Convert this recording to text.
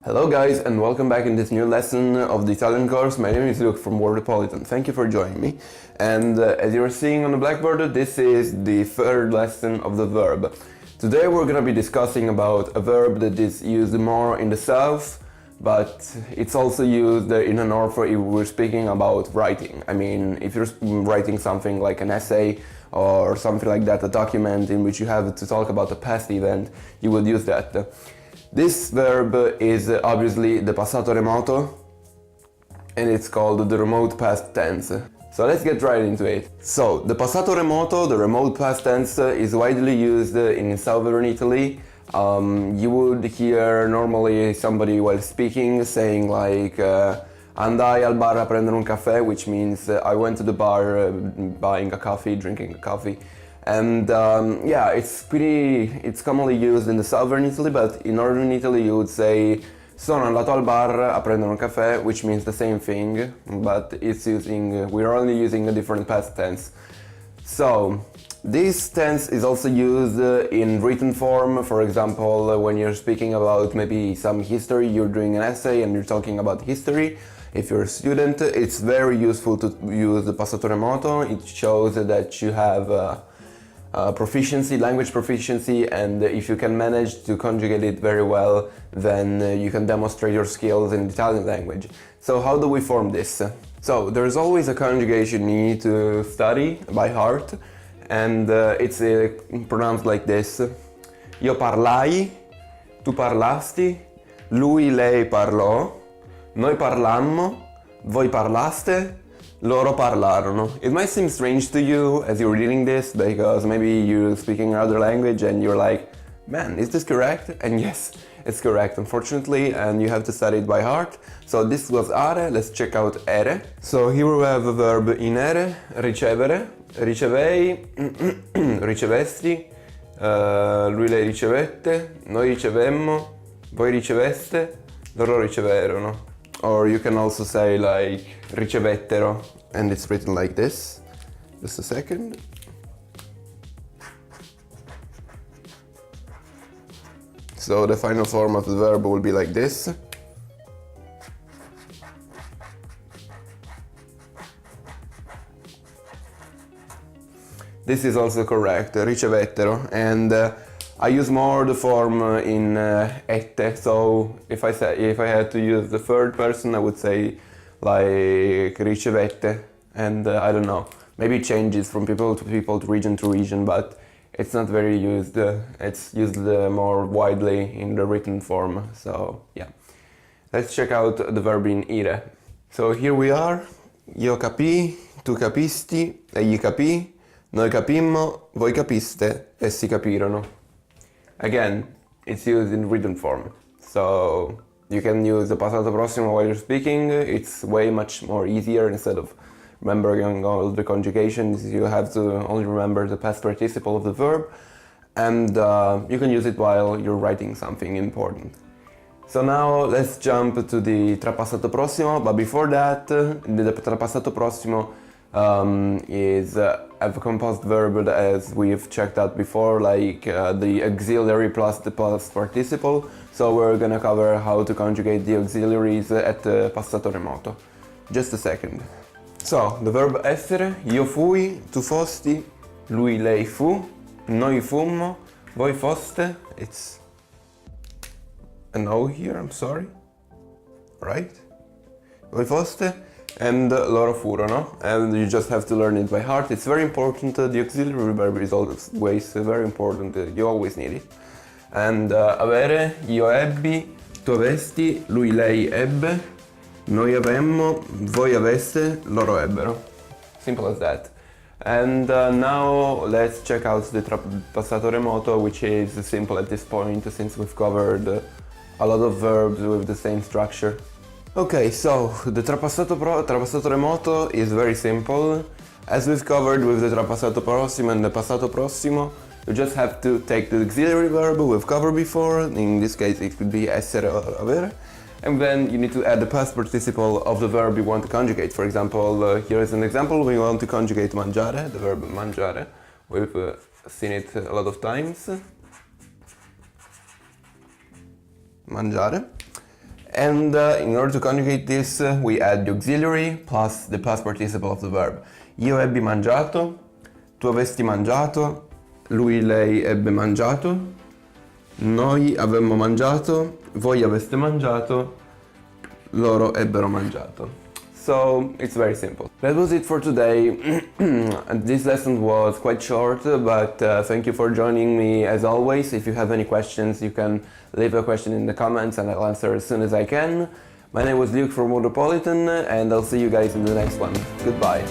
Hello guys and welcome back in this new lesson of the Italian course. My name is Luke from Wordopolitan. Thank you for joining me. And as you're seeing on the blackboard, this is the third lesson of the verb. Today we're going to be discussing about a verb that is used more in the south, but it's also used in the north if we're speaking about writing. I mean, if you're writing something like an essay or something like that, a document in which you have to talk about a past event, you would use that. This verb is obviously the passato remoto and it's called the remote past tense. So let's get right into it. So the passato remoto, the remote past tense, is widely used in southern Italy. You would hear normally somebody while speaking saying like andai al bar a prendere un caffè, which means I went to the bar buying a coffee, drinking a coffee. And yeah, it's commonly used in the southern Italy, but in northern Italy you would say sono andato al bar a prendere un caffè, which means the same thing, but we're only using a different past tense. So this tense is also used in written form. For example, when you're speaking about maybe some history, you're doing an essay and you're talking about history. If you're a student, it's very useful to use the passato remoto. It shows that you have proficiency, language proficiency, and if you can manage to conjugate it very well, then you can demonstrate your skills in the Italian language. So how do we form this? So there's always a conjugation you need to study by heart, and it's pronounced like this. Io parlai, tu parlasti, lui, lei parlò, noi parlammo, voi parlaste, loro parlarono. It might seem strange to you as you're reading this because maybe you're speaking another language and you're like, man, is this correct? And yes, it's correct, unfortunately, and you have to study it by heart. So this was are, let's check out ere. So here we have a verb in ere, ricevere, ricevei, ricevesti, lui lei ricevette, noi ricevemmo, voi riceveste, loro riceverono. Or you can also say like ricevettero, and it's written like this. Just a second. So the final form of the verb will be like this. This is also correct, ricevettero, and I use more the form in ette, so if I had to use the third person, I would say like ricevette, and I don't know, maybe it changes from people, to region, but it's not very used. It's used more widely in the written form. So yeah, let's check out the verb in ire. So here we are. Io capii, tu capisti, egli capì, noi capimmo, voi capiste, essi capirono. Again, it's used in written form, so you can use the passato prossimo while you're speaking. It's way much more easier. Instead of remembering all the conjugations, you have to only remember the past participle of the verb, and you can use it while you're writing something important. So now let's jump to the trapassato prossimo, but before that, the trapassato prossimo is a composed verb, as we've checked out before, like the auxiliary plus the past participle. So we're gonna cover how to conjugate the auxiliaries at passato remoto. Just a second. So the verb essere, io fui, tu fosti, lui lei fu, noi fummo, voi foste. It's an O here, I'm sorry. Right? Voi foste. And loro furono, and you just have to learn it by heart. It's very important. The auxiliary verb is always very important. You always need it. And avere, io ebbi, tu avesti, lui lei ebbe, noi avemmo, voi aveste, loro ebbero. Simple as that. And now let's check out the passato remoto, which is simple at this point since we've covered a lot of verbs with the same structure. Okay, so the trapassato remoto is very simple. As we've covered with the trapassato prossimo and the passato prossimo, you just have to take the auxiliary verb we've covered before. In this case it could be essere or avere, and then you need to add the past participle of the verb you want to conjugate. For example, here is an example. We want to conjugate mangiare, the verb mangiare. We've seen it a lot of times. Mangiare. And in order to conjugate this, we add the auxiliary plus the past participle of the verb. Io ebbi mangiato, tu avesti mangiato, lui, lei ebbe mangiato, noi avemmo mangiato, voi aveste mangiato, loro ebbero mangiato. So it's very simple. That was it for today. This lesson was quite short, but thank you for joining me as always. If you have any questions, you can leave a question in the comments and I'll answer as soon as I can. My name was Luke from Wordopolitan, and I'll see you guys in the next one. Goodbye.